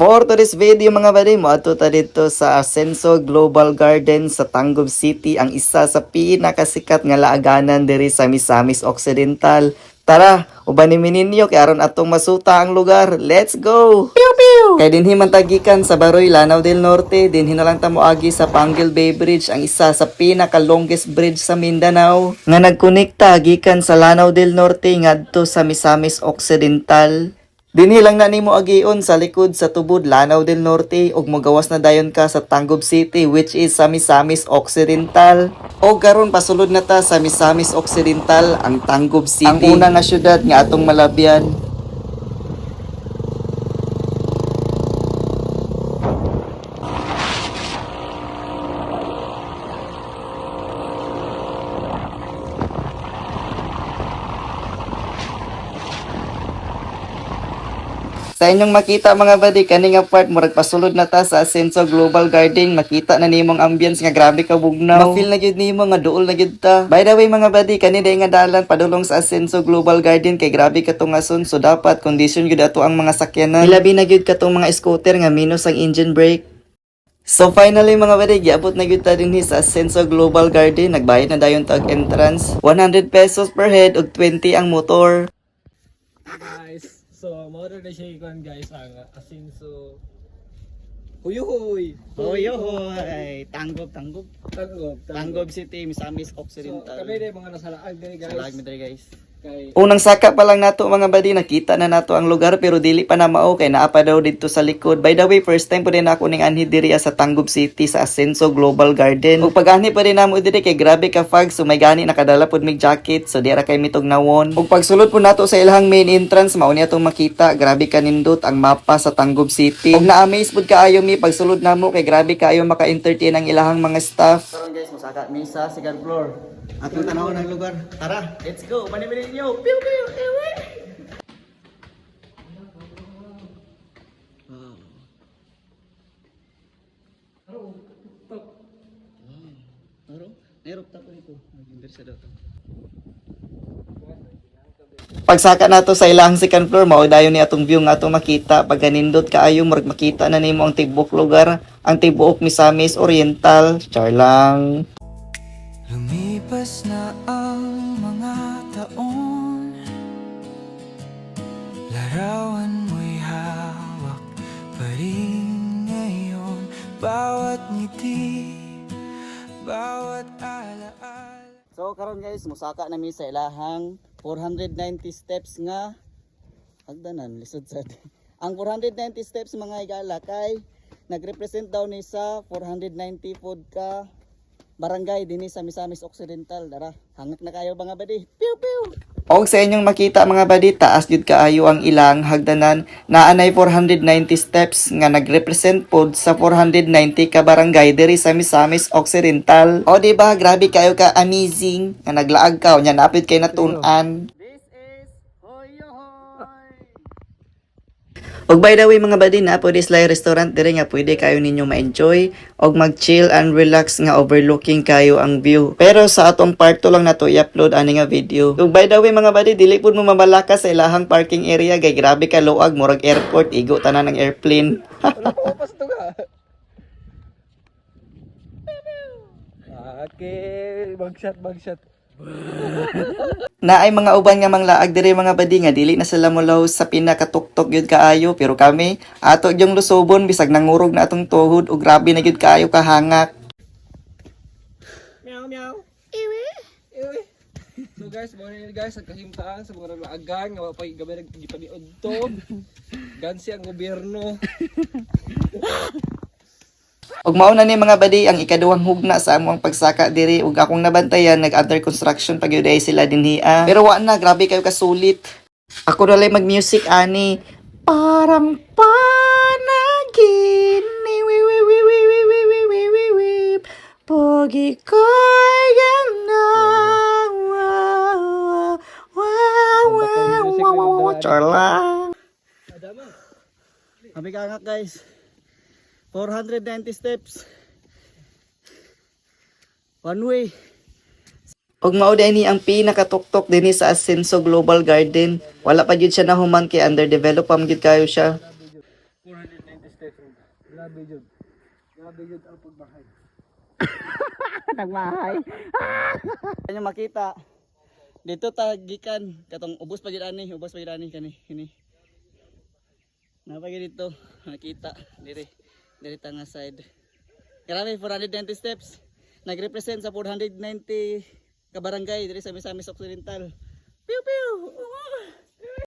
For today's video mga buddy, moadto ta dito sa Ascenso Global Garden sa Tangub City, ang isa sa pinakasikat nga laaganan diri sa Misamis Occidental. Tara, ubanin ninyo kay aron atong masuta ang lugar. Let's go! Pew pew! Kay dinhi man tagikan sa Baroy, Lanao del Norte, dinhi na lang ta moagi sa Panguil Bay Bridge, ang isa sa pinaka-longest bridge sa Mindanao nga nagkonekta gikan sa Lanao del Norte ngadto sa Misamis Occidental. Dinhi lang na nimo agion sa likod sa tubod Lanao del Norte ug mogawas na dayon ka sa Tangub City which is sa Misamis Occidental. O karon pasulod na ta sa Misamis Occidental, ang Tangub City. Ang una nga syudad nga atong malabyan. Sa inyong makita mga buddy, kani nga part murag pasulod na ta sa Ascenso Global Garden, makita na nimong ambience nga grabe ka bugnaw. Ma-feel na gyud nimo nga duol na gyud ta. By the way mga buddy, kani day nga dalan padulong sa Ascenso Global Garden kay grabe ka tungason, so dapat condition gyud ato ang mga sakyanan. Ilabi na gyud katong mga scooter nga minus ang engine brake. So finally mga buddy, giabot na gyud ta dinhi sa Ascenso Global Garden. Nagbayad na dayon tag entrance. 100 pesos per head ug 20 ang motor. Guys, so mother na siya ikuan guys ang Ascenso Huyuhoy. Hoy, Tanggob Tanggop City, Misamis So Occidental. kami din mga nasalaag din guys. guys. Kay Unang saka pa lang nato mga buddy, nakita na nato ang lugar pero dili pa na mao kay naa pa daw dito sa likod. By the way, first time po din ako ning anhi diri sa Tangub City sa Ascenso Global Garden. Ug pag-ani pa din namo diri kay grabe ka fog, so may gani nakadala pud mig jacket, so dira kay mitog nawon. Ug pagsulod po nato sa ilahang main entrance, mao ni atong makita, grabe ka nindot ang mapa sa Tangub City. Ug na-amaze pud kaayo mi pagsulod namo kay grabe kaayo maka-entertain ang ilahang mga staff. Karon guys, musaka mi sa second floor. Atong tanawon ang lugar. Tara, let's go. Manimili niyo. Pew pew. Ewe. Pagsaka nato sa ilahang second floor, mao dayon ni atong view nga atong makita. Pag ganindot kaayo murag makita na nimo ang tibuok lugar, ang tibuok Misamis Oriental. Char lang. Lumipas na ang mga taon, larawan mo'y hawak pa rin ngayon. Bawat ngiti, bawat alaala. So karon guys, musaka na mi sa ilahang 490 steps nga hagdanan lisod sad. Ang 490 steps mga igala kay nagrepresent daw ni sa 490 pod ka barangay dinhi sa Misamis Occidental. Dara, hangak na kayo mga buddy. Pew pew. Og sa inyong makita mga buddy, taas jud kaayo ang ilang hagdanan. Naanay 490 steps nga nagrepresent pod sa 490 ka barangay diri sa Misamis Occidental. O di ba grabe kayo ka amazing nga naglaag ka nya napit kay natun-an. Og by the way mga buddy, na po Dislay Restaurant dire nga pwede kayo ninyo ma-enjoy og mag-chill and relax nga overlooking kayo ang view. Pero sa atong part 2 lang nato i-upload ani nga video. Og by the way mga buddy, dili pud mo mabalaka sa ilahang parking area kay grabe ka luag murag airport, igo tanan ng airplane. ano ko pas to ka? Okay, bagshot. Na ay mga uban nga manglaag diri mga buddy nga dili na sila mulaw sa pinakatuktok gyud kaayo, pero kami ato yung lusobon bisag nangurog na atong tuhod ug grabe na gyud kaayo kahangak. Meow. Iwi. So guys, mo ni guys ang kahimtaan sa mga nalaagan nga mapay gabi nagpaniod to. Gansi ang gobyerno. Ug mao na ni mga buddy ang ikaduhang hugna sa among pagsaka diri ug akong nabantayan nag-under construction pa gyud ay sila dinhi. Pero wa na, grabe kayo kasulit. Ako na lang mag-music ani. Parang panaginip. Pogi ko'y ganang. Charla. Kami kangak guys. 490 steps. One way. Og mao ni ang pinakatuktok dinhi sa Ascenso Global Garden. Wala pa gyud siya nahuman kay underdevelop pa gyud kayo siya. 490 Grabe jud. Grabe jud ang pagbahay. Nagmahay. Kanyo makita. Dito tagikan katong ubos pa gid ani kani kini. Napagi dito nakita diri tanga side. Grabe 490 steps. Nagrepresent sa 490 ka barangay diri sa Misamis Occidental. Piu piu.